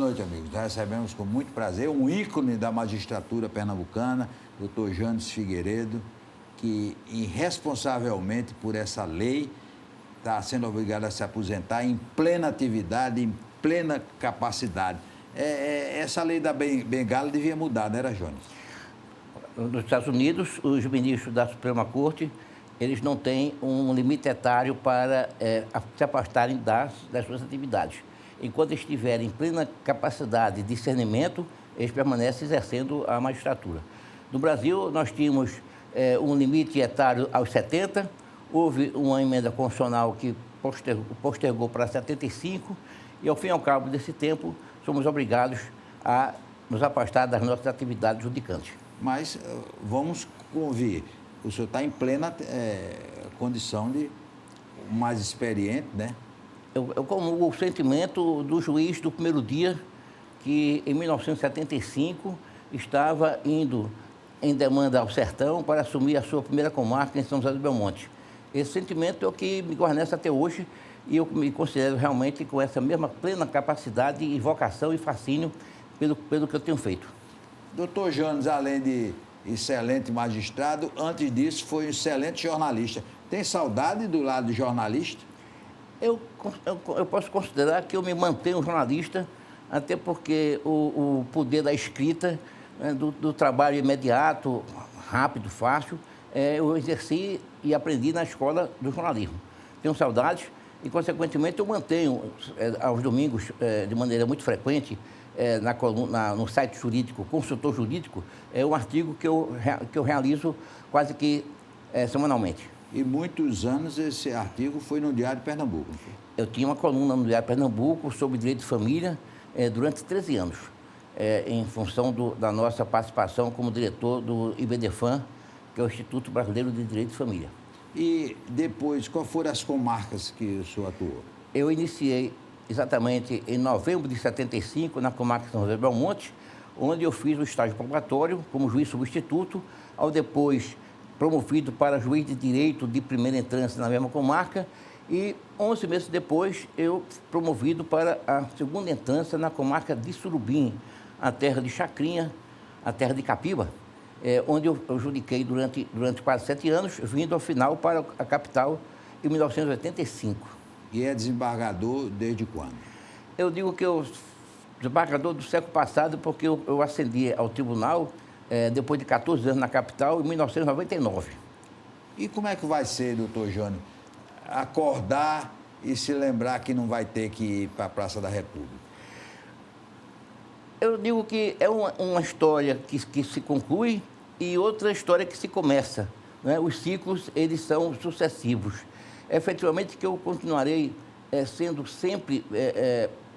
noite, amigos. Nós recebemos com muito prazer um ícone da magistratura pernambucana, doutor Janes Figueiredo, que irresponsavelmente por essa lei está sendo obrigado a se aposentar em plena atividade, em plena capacidade. Essa lei da bengala devia mudar, não era, Jones? Nos Estados Unidos, os ministros da Suprema Corte, eles não têm um limite etário para se afastarem das suas atividades. Enquanto estiverem em plena capacidade de discernimento, eles permanecem exercendo a magistratura. No Brasil, nós tínhamos um limite etário aos 70, houve uma emenda constitucional que postergou para 75, e ao fim e ao cabo desse tempo, somos obrigados a nos afastar das nossas atividades judicantes. Mas vamos convir, o senhor está em plena condição de mais experiente, né? Eu comungo o sentimento do juiz do primeiro dia, que em 1975 estava indo em demanda ao sertão para assumir a sua primeira comarca em São José do Belmonte. Esse sentimento é o que me guarnece até hoje e eu me considero realmente com essa mesma plena capacidade e vocação e fascínio pelo que eu tenho feito. Doutor Janes, além de excelente magistrado, antes disso foi um excelente jornalista. Tem saudade do lado de jornalista? Eu posso considerar que eu me mantenho jornalista, até porque o poder da escrita, né, do trabalho imediato, rápido, fácil, eu exerci e aprendi na escola do jornalismo. Tenho saudades e, consequentemente, eu mantenho aos domingos, de maneira muito frequente, no site jurídico, Consultor Jurídico, um artigo que eu realizo quase que semanalmente. E muitos anos esse artigo foi no Diário de Pernambuco. Eu tinha uma coluna no Diário de Pernambuco sobre direito de família durante 13 anos, em função da nossa participação como diretor do IBDFAM, que é o Instituto Brasileiro de Direito de Família. E depois, quais foram as comarcas que o senhor atuou? Eu iniciei exatamente em novembro de 75, na comarca São José do Belmonte, onde eu fiz o estágio probatório como juiz substituto, ao depois promovido para juiz de direito de primeira instância na mesma comarca, e 11 meses depois eu promovido para a segunda instância na comarca de Surubim, a terra de Chacrinha, a terra de Capiba, onde eu judiquei durante quase 7 anos, vindo ao final para a capital em 1985. E é desembargador desde quando? Eu digo que eu desembargador do século passado, porque eu ascendi ao tribunal depois de 14 anos na capital, em 1999. E como é que vai ser, doutor Jônio, acordar e se lembrar que não vai ter que ir para a Praça da República? Eu digo que é uma história que se conclui e outra história que se começa, né? Os ciclos, eles são sucessivos. Efetivamente que eu continuarei sendo sempre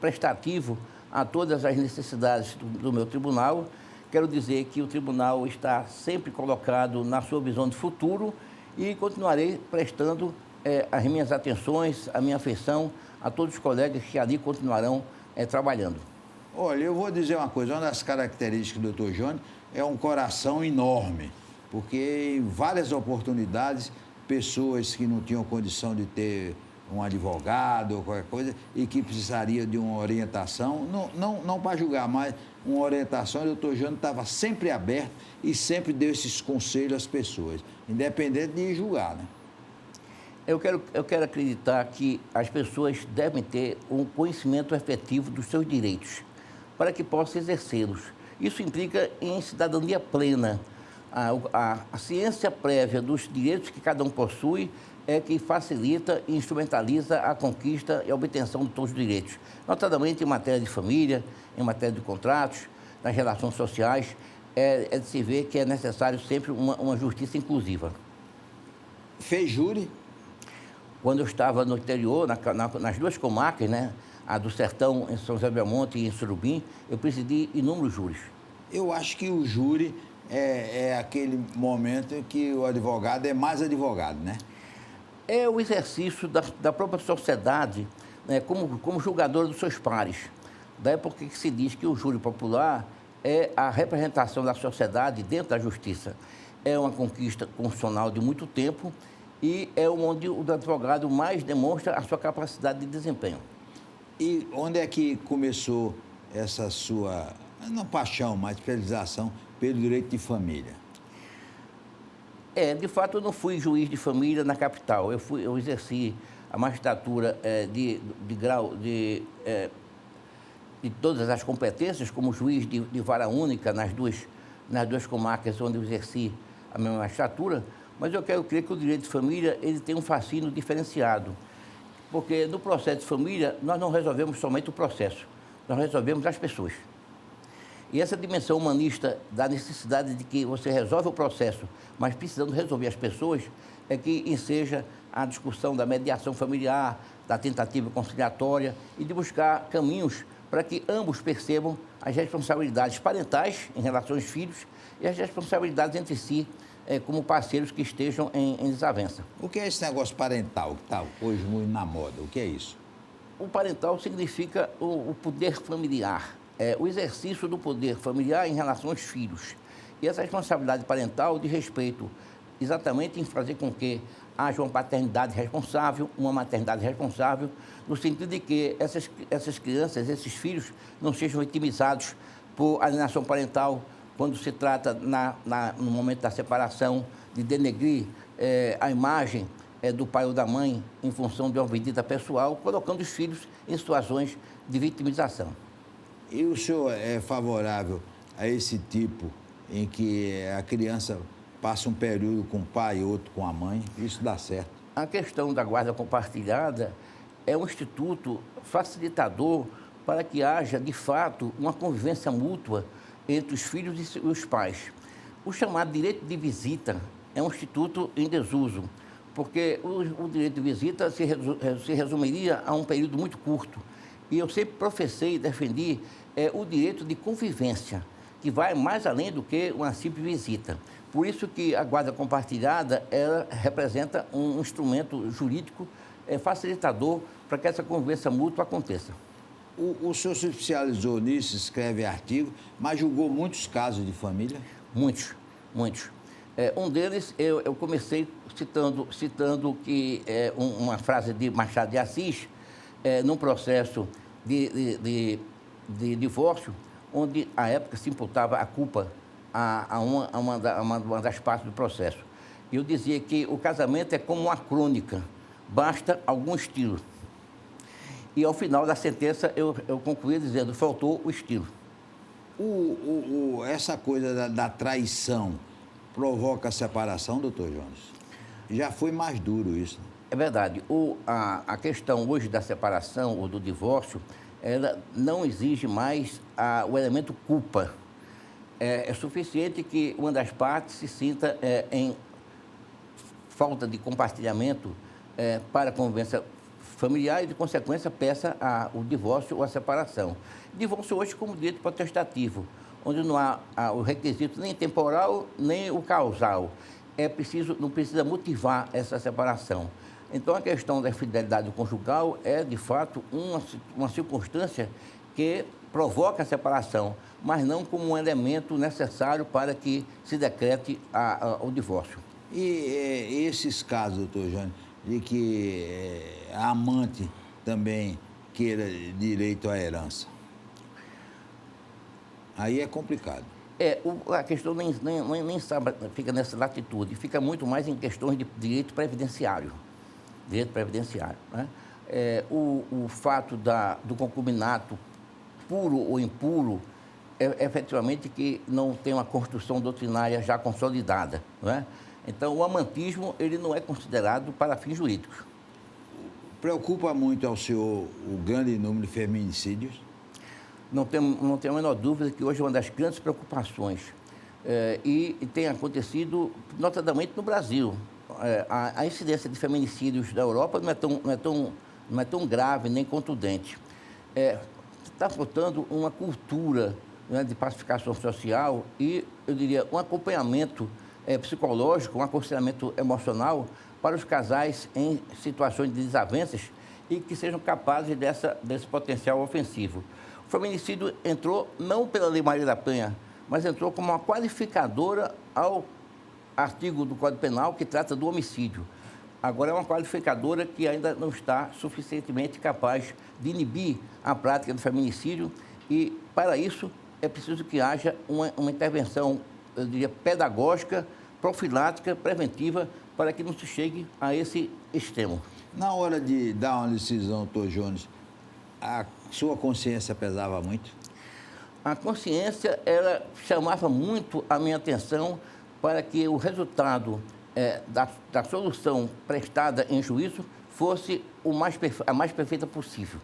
prestativo a todas as necessidades do meu tribunal. Quero dizer que o tribunal está sempre colocado na sua visão de futuro e continuarei prestando as minhas atenções, a minha afeição a todos os colegas que ali continuarão trabalhando. Olha, eu vou dizer uma coisa, uma das características do doutor Jônio é um coração enorme, porque em várias oportunidades, pessoas que não tinham condição de ter um advogado ou qualquer coisa e que precisaria de uma orientação, não para julgar, mas uma orientação, o doutor Jônio estava sempre aberto e sempre deu esses conselhos às pessoas, independente de julgar, né? Eu quero acreditar que as pessoas devem ter um conhecimento efetivo dos seus direitos, para que possam exercê-los. Isso implica em cidadania plena. A ciência prévia dos direitos que cada um possui é que facilita e instrumentaliza a conquista e a obtenção de todos os direitos, notadamente em matéria de família, em matéria de contratos, nas relações sociais. É de se ver que é necessário sempre uma justiça inclusiva. Fez júri? Quando eu estava no interior, nas duas comarcas, né, a do Sertão, em São José do Belmonte e em Surubim, eu presidi inúmeros júris. Eu acho que o júri é aquele momento que o advogado é mais advogado, né? É o exercício da própria sociedade, né, como julgador dos seus pares. Da época que se diz que o júri popular é a representação da sociedade dentro da justiça. É uma conquista constitucional de muito tempo e é onde o advogado mais demonstra a sua capacidade de desempenho. E onde é que começou essa sua, não paixão, mas realização pelo direito de família? De fato, eu não fui juiz de família na capital. Eu exerci a magistratura de grau de todas as competências, como juiz de vara única nas duas comarcas onde eu exerci a minha magistratura, mas eu quero crer que o direito de família ele tem um fascínio diferenciado, porque no processo de família nós não resolvemos somente o processo, nós resolvemos as pessoas. E essa dimensão humanista da necessidade de que você resolve o processo, mas precisando resolver as pessoas, é que enseja a discussão da mediação familiar, da tentativa conciliatória e de buscar caminhos para que ambos percebam as responsabilidades parentais em relação aos filhos e as responsabilidades entre si como parceiros que estejam em desavença. O que é esse negócio parental que está hoje muito na moda? O que é isso? O parental significa o poder familiar, o exercício do poder familiar em relação aos filhos. E essa responsabilidade parental de respeito exatamente em fazer com que haja uma paternidade responsável, uma maternidade responsável, no sentido de que essas crianças, esses filhos, não sejam vitimizados por alienação parental, quando se trata, no momento da separação, de denegrir a imagem do pai ou da mãe em função de uma vendida pessoal, colocando os filhos em situações de vitimização. E o senhor é favorável a esse tipo em que a criança passa um período com o pai e outro com a mãe? Isso dá certo? A questão da guarda compartilhada é um instituto facilitador para que haja, de fato, uma convivência mútua entre os filhos e os pais. O chamado direito de visita é um instituto em desuso, porque o direito de visita se resumiria a um período muito curto. E eu sempre professei e defendi o direito de convivência, que vai mais além do que uma simples visita. Por isso que a guarda compartilhada ela representa um instrumento jurídico facilitador para que essa convivência mútua aconteça. O senhor se especializou nisso, escreve artigo, mas julgou muitos casos de família? Muitos, muitos. Um deles, eu comecei citando que uma frase de Machado de Assis, num processo de divórcio, onde, à época, se imputava a culpa a uma das partes do processo. Eu dizia que o casamento é como uma crônica, basta algum estilo. E, ao final da sentença, eu concluía dizendo, faltou o estilo. Essa coisa da traição provoca a separação, doutor Jones? Já foi mais duro isso. É verdade. A questão hoje da separação ou do divórcio, ela não exige mais o elemento culpa. É suficiente que uma das partes se sinta em falta de compartilhamento para a convivência familiar e, de consequência, peça o divórcio ou a separação. Divórcio hoje como direito potestativo, onde não há o requisito nem temporal, nem o causal. Não precisa motivar essa separação. Então, a questão da fidelidade conjugal é, de fato, uma circunstância que provoca a separação, mas não como um elemento necessário para que se decrete o divórcio. E esses casos, doutor Jones, de que a amante também queira direito à herança? Aí é complicado. A questão nem fica nessa latitude, fica muito mais em questões de direito previdenciário. Direito previdenciário. Né? O fato do concubinato, puro ou impuro, efetivamente que não tem uma construção doutrinária já consolidada. Não é? Então, o amantismo ele não é considerado para fins jurídicos. Preocupa muito ao senhor o grande número de feminicídios? Não tenho a menor dúvida que hoje é uma das grandes preocupações e tem acontecido notadamente no Brasil. A incidência de feminicídios da Europa não é tão grave nem contundente. Está faltando uma cultura, né, de pacificação social e, eu diria, um acompanhamento psicológico, um aconselhamento emocional para os casais em situações de desavenças e que sejam capazes desse potencial ofensivo. O feminicídio entrou não pela Lei Maria da Penha, mas entrou como uma qualificadora ao artigo do Código Penal que trata do homicídio. Agora é uma qualificadora que ainda não está suficientemente capaz de inibir a prática do feminicídio E, para isso, é preciso que haja uma intervenção, eu diria, pedagógica, profilática, preventiva, para que não se chegue a esse extremo. Na hora de dar uma decisão, doutor Jones, a sua consciência pesava muito? A consciência, ela chamava muito a minha atenção para que o resultado da solução prestada em juízo fosse a mais perfeita possível,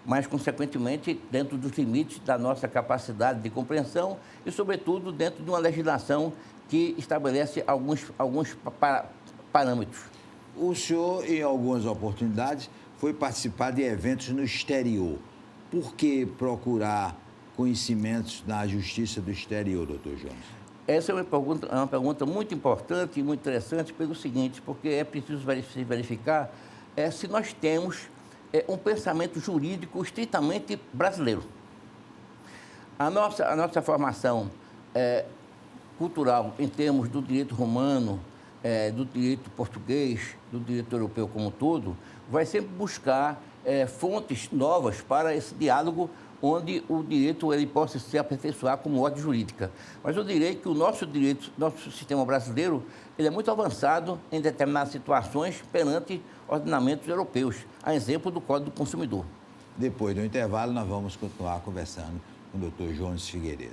mas, consequentemente, dentro dos limites da nossa capacidade de compreensão e, sobretudo, dentro de uma legislação que estabelece alguns parâmetros. O senhor, em algumas oportunidades, foi participar de eventos no exterior. Por que procurar conhecimentos na justiça do exterior, doutor Jones? Essa é uma pergunta muito importante e muito interessante pelo seguinte, porque é preciso verificar se nós temos um pensamento jurídico estritamente brasileiro. A nossa formação cultural em termos do direito romano, do direito português, do direito europeu como um todo, vai sempre buscar fontes novas para esse diálogo onde o direito ele possa se aperfeiçoar como ordem jurídica. Mas eu direi que o nosso sistema brasileiro, ele é muito avançado em determinadas situações perante ordenamentos europeus, a exemplo do Código do Consumidor. Depois do intervalo, nós vamos continuar conversando com o doutor Jones Figueiredo.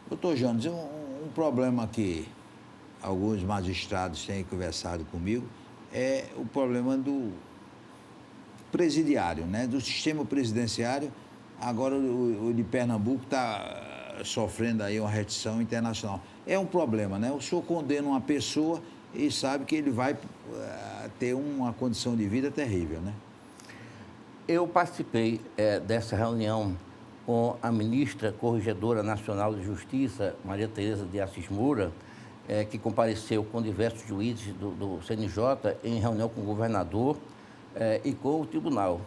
Doutor Jones, um problema que alguns magistrados têm conversado comigo é o problema do presidiário, né? Do sistema presidenciário. Agora o de Pernambuco está sofrendo aí uma restrição internacional. É um problema, né? O senhor condena uma pessoa e sabe que ele vai ter uma condição de vida terrível, né? Eu participei dessa reunião com a ministra Corregedora Nacional de Justiça, Maria Tereza de Assis Moura, que compareceu com diversos juízes do CNJ em reunião com o governador e com o tribunal.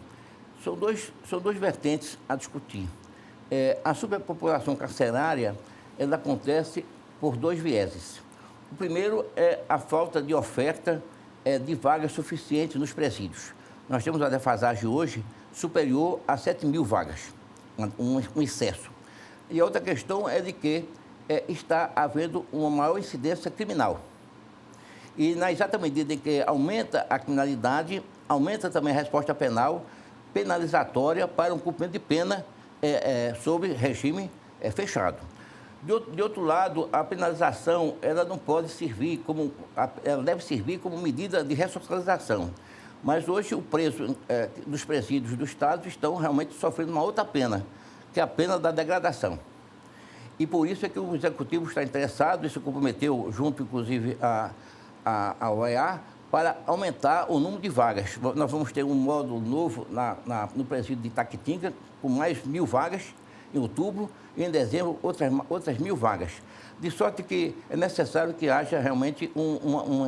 São dois vertentes a discutir. A superpopulação carcerária, ela acontece por dois vieses. O primeiro é a falta de oferta de vagas suficientes nos presídios. Nós temos uma defasagem hoje superior a 7.000 vagas, um excesso. E a outra questão é de que está havendo uma maior incidência criminal. E na exata medida em que aumenta a criminalidade, aumenta também a resposta penal, penalizatória para um cumprimento de pena sob regime fechado. De outro lado, a penalização ela não pode servir ela deve servir como medida de ressocialização. Mas hoje o preso dos presídios do Estado estão realmente sofrendo uma outra pena, que é a pena da degradação. E por isso é que o Executivo está interessado e se comprometeu, junto inclusive à OEA, para aumentar o número de vagas. Nós vamos ter um módulo novo no presídio de Itaquitinga, com mais 1.000 vagas em outubro e em dezembro outras 1.000 vagas. De sorte que é necessário que haja realmente um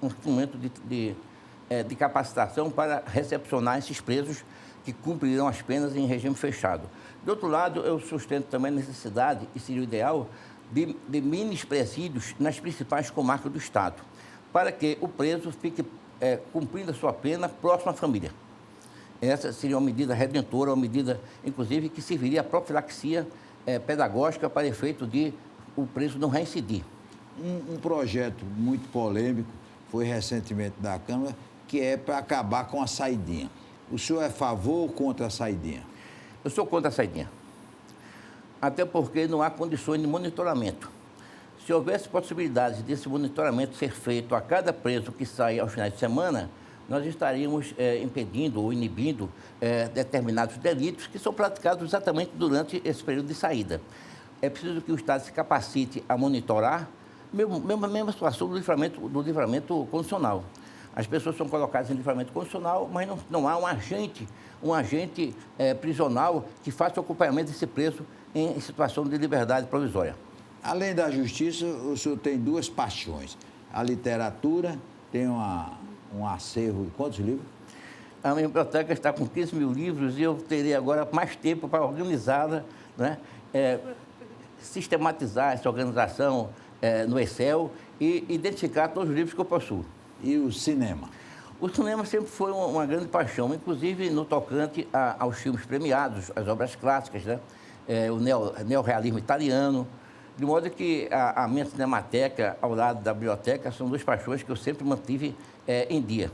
instrumento de capacitação para recepcionar esses presos que cumprirão as penas em regime fechado. De outro lado, eu sustento também a necessidade, e seria o ideal, de mini-presídios nas principais comarcas do Estado, para que o preso fique cumprindo a sua pena próximo à família. Essa seria uma medida redentora, uma medida, inclusive, que serviria à profilaxia pedagógica para efeito de o preso não reincidir. Um projeto muito polêmico foi recentemente da Câmara, que é para acabar com a saidinha. O senhor é a favor ou contra a saidinha? Eu sou contra a saidinha. Até porque não há condições de monitoramento. Se houvesse possibilidade desse monitoramento ser feito a cada preso que sai aos finais de semana, nós estaríamos impedindo ou inibindo determinados delitos que são praticados exatamente durante esse período de saída. É preciso que o Estado se capacite a monitorar, mesma situação do livramento condicional. As pessoas são colocadas em livramento condicional, mas não há um agente prisional que faça o acompanhamento desse preso em situação de liberdade provisória. Além da justiça, o senhor tem duas paixões. A literatura, tem um acervo de quantos livros? A minha biblioteca está com 15 mil livros e eu terei agora mais tempo para organizá-la, né? Sistematizar essa organização no Excel e identificar todos os livros que eu possuo. E o cinema? O cinema sempre foi uma grande paixão, inclusive no tocante aos filmes premiados, às obras clássicas, né? O neorrealismo italiano, de modo que a minha cinemateca, ao lado da biblioteca, são duas paixões que eu sempre mantive em dia.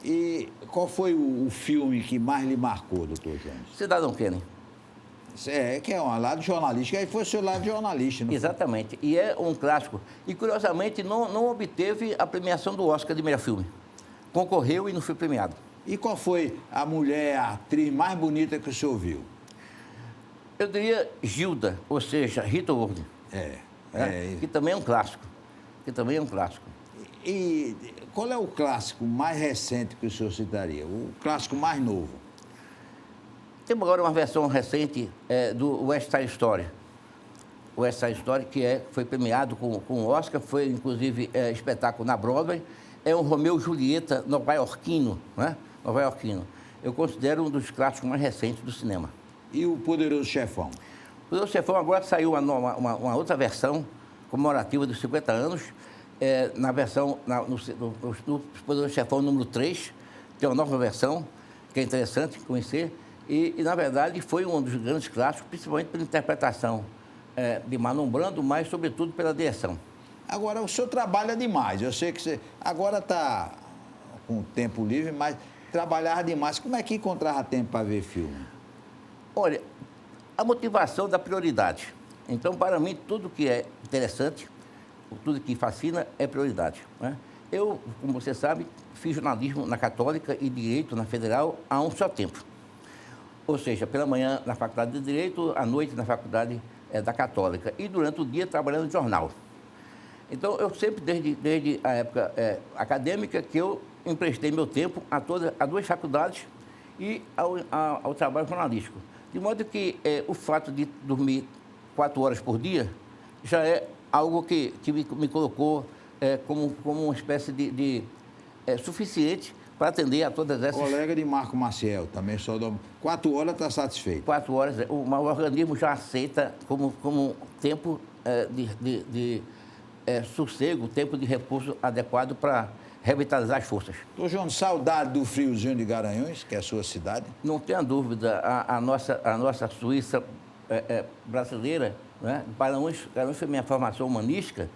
E qual foi o filme que mais lhe marcou, doutor Jones? Cidadão Kane. Que é um lado jornalístico, aí foi o seu lado jornalista, não foi? Exatamente, e é um clássico. E, curiosamente, não obteve a premiação do Oscar de melhor filme. Concorreu e não foi premiado. E qual foi a mulher, a atriz mais bonita que o senhor viu? Eu diria Gilda, ou seja, Rita Lourdes. Que também é um clássico. E qual é o clássico mais recente que o senhor citaria? O clássico mais novo? Temos agora uma versão recente do West Side Story. O West Side Story, que foi premiado com o Oscar, foi inclusive espetáculo na Broadway. É um Romeu e Julieta nova-iorquino, né? Nova-iorquino. Eu considero um dos clássicos mais recentes do cinema. E o Poderoso Chefão? O Poderoso Chefão agora saiu uma outra versão comemorativa dos 50 anos, na versão, no Poderoso Chefão número 3, tem uma nova versão, que é interessante conhecer, e na verdade, foi um dos grandes clássicos, principalmente pela interpretação de Marlon Brando, mas, sobretudo, pela direção. Agora, o senhor trabalha demais. Eu sei que você agora está com tempo livre, mas trabalhava demais. Como é que encontrava tempo para ver filme? Olha, a motivação da prioridade. Então, para mim, tudo que é interessante, tudo que fascina é prioridade, né? Eu, como você sabe, fiz jornalismo na Católica e Direito na Federal há um só tempo. Ou seja, pela manhã na Faculdade de Direito, à noite na Faculdade da Católica e durante o dia trabalhando no jornal. Então, eu sempre, desde a época acadêmica, que eu emprestei meu tempo a duas faculdades e ao trabalho jornalístico. De modo que o fato de dormir 4 horas por dia já é algo que me colocou como uma espécie de suficiente para atender a todas essas... Colega de Marco Maciel, também só dorme. 4 horas está satisfeito. 4 horas, o organismo já aceita como tempo de sossego, tempo de repouso adequado para revitalizar as forças. Doutor João, saudade do friozinho de Garanhuns, que é a sua cidade? Não tenha dúvida, a nossa Suíça brasileira, né? Garanhuns foi minha formação humanística.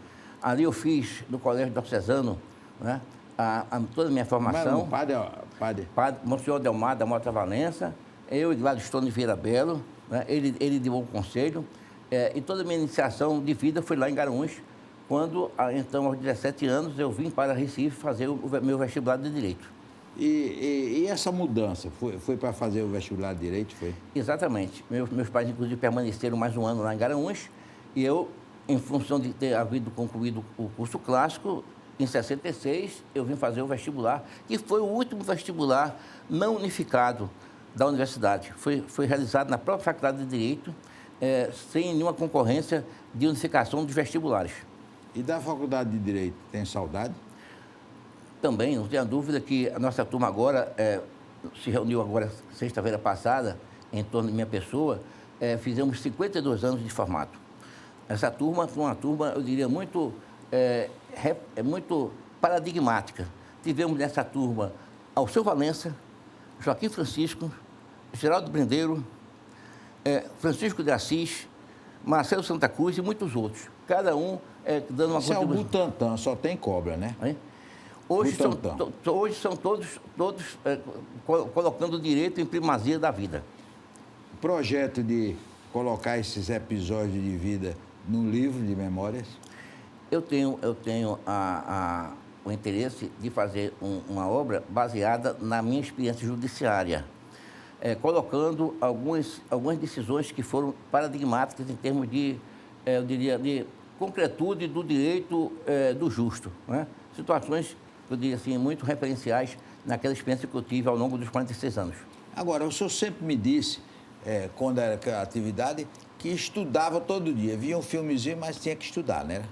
Ali eu fiz no Colégio Diocesano, né? Toda a minha formação. Padre? Monsenhor Delmar da Mota Valença, eu e Gladstone Vieira Belo, né? Ele deu um conselho, e toda a minha iniciação de vida foi lá em Garanhuns, quando, então, aos 17 anos, eu vim para Recife fazer o meu vestibular de Direito. E essa mudança? Foi para fazer o vestibular de Direito, foi? Exatamente. Meus pais, inclusive, permaneceram mais um ano lá em Garanhuns, e eu, em função de ter havido concluído o curso clássico, em 66, eu vim fazer o vestibular, que foi o último vestibular não unificado da universidade. Foi realizado na própria Faculdade de Direito, sem nenhuma concorrência de unificação dos vestibulares. E da Faculdade de Direito, tem saudade? Também, não tenha dúvida que a nossa turma agora se reuniu agora, sexta-feira passada, em torno de minha pessoa, fizemos 52 anos de formato. Essa turma foi uma turma, eu diria, muito paradigmática. Tivemos nessa turma Alceu Valença, Joaquim Francisco, Geraldo Brendeiro, Francisco de Assis, Marcelo Santa Cruz e muitos outros. Cada um dando uma contribuição. Isso é o Butantã, só tem cobra, né? Hoje são todos colocando o direito em primazia da vida. O projeto de colocar esses episódios de vida num livro de memórias? Eu tenho o interesse de fazer uma obra baseada na minha experiência judiciária, colocando algumas decisões que foram paradigmáticas em termos de, eu diria, de concretude do direito do justo, né? Situações, eu diria assim, muito referenciais naquela experiência que eu tive ao longo dos 46 anos. Agora, o senhor sempre me disse, quando era atividade, que estudava todo dia. Via um filmezinho, mas tinha que estudar, né?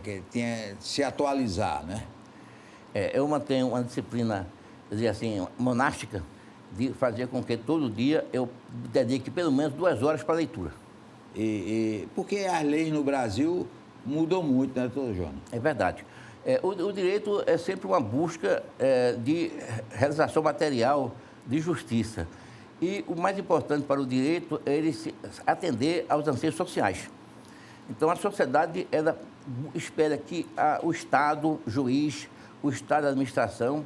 Que tinha que se atualizar, né? Eu mantenho uma disciplina dizer assim, monástica, de fazer com que todo dia eu dedique pelo menos 2 horas para a leitura. Porque as leis no Brasil mudam muito, né, doutor Jones? É verdade. O direito é sempre uma busca de realização material de justiça. E o mais importante para o direito é ele atender aos anseios sociais. Então, a sociedade ela espera que o Estado, o juiz, o Estado, a administração,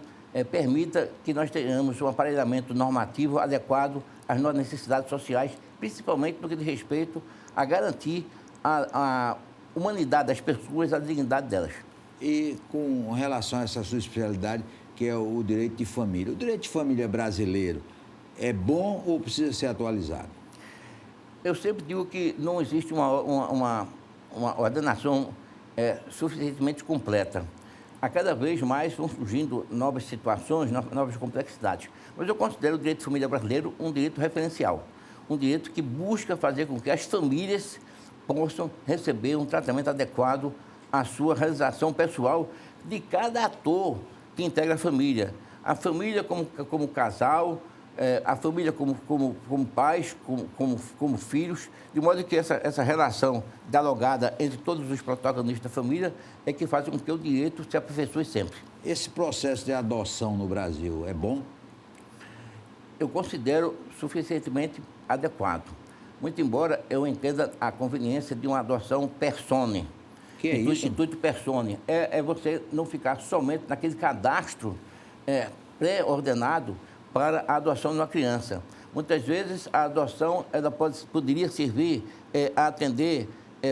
permita que nós tenhamos um aparelhamento normativo adequado às nossas necessidades sociais, principalmente no que diz respeito a garantir a humanidade das pessoas, a dignidade delas. E com relação a essa sua especialidade, que é o direito de família. O direito de família brasileiro é bom ou precisa ser atualizado? Eu sempre digo que não existe uma ordenação suficientemente completa. A cada vez mais vão surgindo novas situações, novas complexidades. Mas eu considero o direito de família brasileiro um direito referencial, um direito que busca fazer com que as famílias possam receber um tratamento adequado à sua realização pessoal de cada ator que integra a família. A família como casal, a família como pais, como filhos, de modo que essa relação dialogada entre todos os protagonistas da família é que faz com que o direito se aperfeiçoe sempre. Esse processo de adoção no Brasil é bom? Eu considero suficientemente adequado. Muito embora eu entenda a conveniência de uma adoção persone. Que é isso? Intuito persone. É você não ficar somente naquele cadastro pré-ordenado para a adoção de uma criança. Muitas vezes a adoção ela poderia servir a atender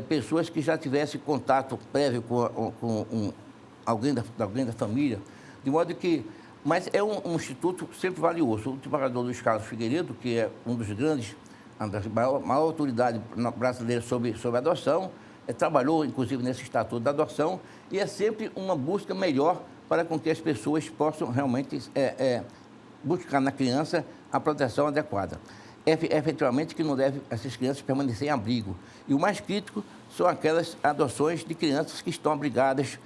pessoas que já tivessem contato prévio com alguém da família, de modo que... Mas é um instituto sempre valioso. O desembargador Luiz Carlos Figueiredo, que é um dos grandes, maior autoridade brasileira sobre adoção, trabalhou, inclusive, nesse estatuto da adoção, e é sempre uma busca melhor para com que as pessoas possam realmente buscar na criança a proteção adequada. Efetivamente que não deve essas crianças permanecer em abrigo. E o mais crítico são aquelas adoções de crianças que estão abrigadas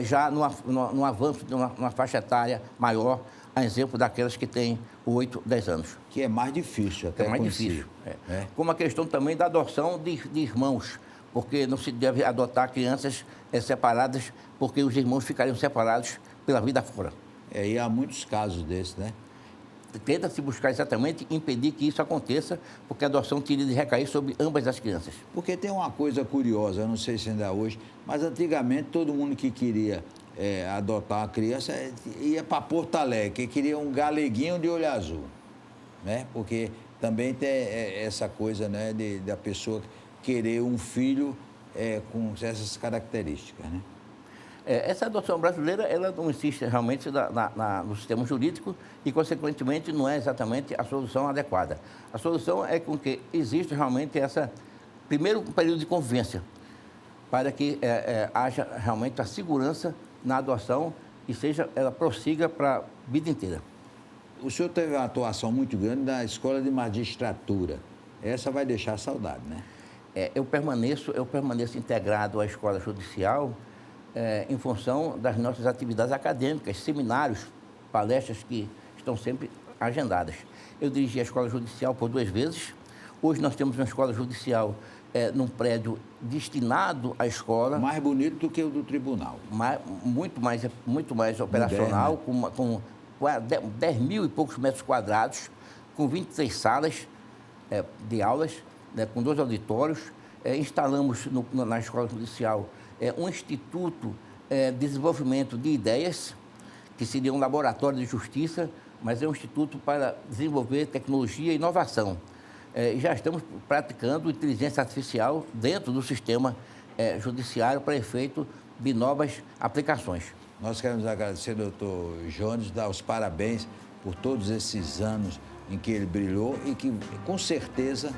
já no avanço de uma faixa etária maior, a exemplo daquelas que têm 8, 10 anos. Que é mais difícil até. É mais difícil. Como a questão também da adoção de irmãos, porque não se deve adotar crianças separadas, porque os irmãos ficariam separados pela vida fora. E há muitos casos desses, né? Tenta-se buscar exatamente impedir que isso aconteça, porque a adoção teria de recair sobre ambas as crianças. Porque tem uma coisa curiosa, eu não sei se ainda é hoje, mas antigamente todo mundo que queria adotar uma criança ia para Porto Alegre, que queria um galeguinho de olho azul, né? Porque também tem essa coisa, né, da pessoa querer um filho com essas características, né? Essa adoção brasileira, ela não existe realmente no sistema jurídico e, consequentemente, não é exatamente a solução adequada. A solução é com que existe realmente primeiro, um período de convivência, para que haja realmente a segurança na adoção e ela prossiga para a vida inteira. O senhor teve uma atuação muito grande na Escola de Magistratura. Essa vai deixar saudade, né? Eu permaneço integrado à Escola Judicial, em função das nossas atividades acadêmicas, seminários, palestras que estão sempre agendadas. Eu dirigi a Escola Judicial por 2 vezes. Hoje nós temos uma Escola Judicial num prédio destinado à escola. Mais bonito do que o do tribunal. Muito mais operacional, moderno, com 10 mil e poucos metros quadrados, com 23 salas de aulas, né, com 2 auditórios. Instalamos na Escola Judicial um instituto de desenvolvimento de ideias, que seria um laboratório de justiça, mas é um instituto para desenvolver tecnologia e inovação. Já estamos praticando inteligência artificial dentro do sistema judiciário para efeito de novas aplicações. Nós queremos agradecer ao doutor Jones, dar os parabéns por todos esses anos em que ele brilhou e que, com certeza,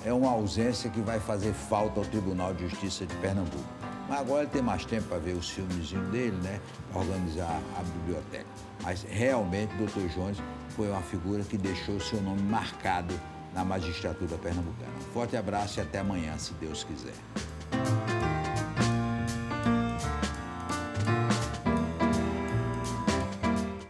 é uma ausência que vai fazer falta ao Tribunal de Justiça de Pernambuco. Mas agora ele tem mais tempo para ver os filmezinhos dele, né? Para organizar a biblioteca. Mas realmente o doutor Jones foi uma figura que deixou o seu nome marcado na magistratura pernambucana. Um forte abraço e até amanhã, se Deus quiser.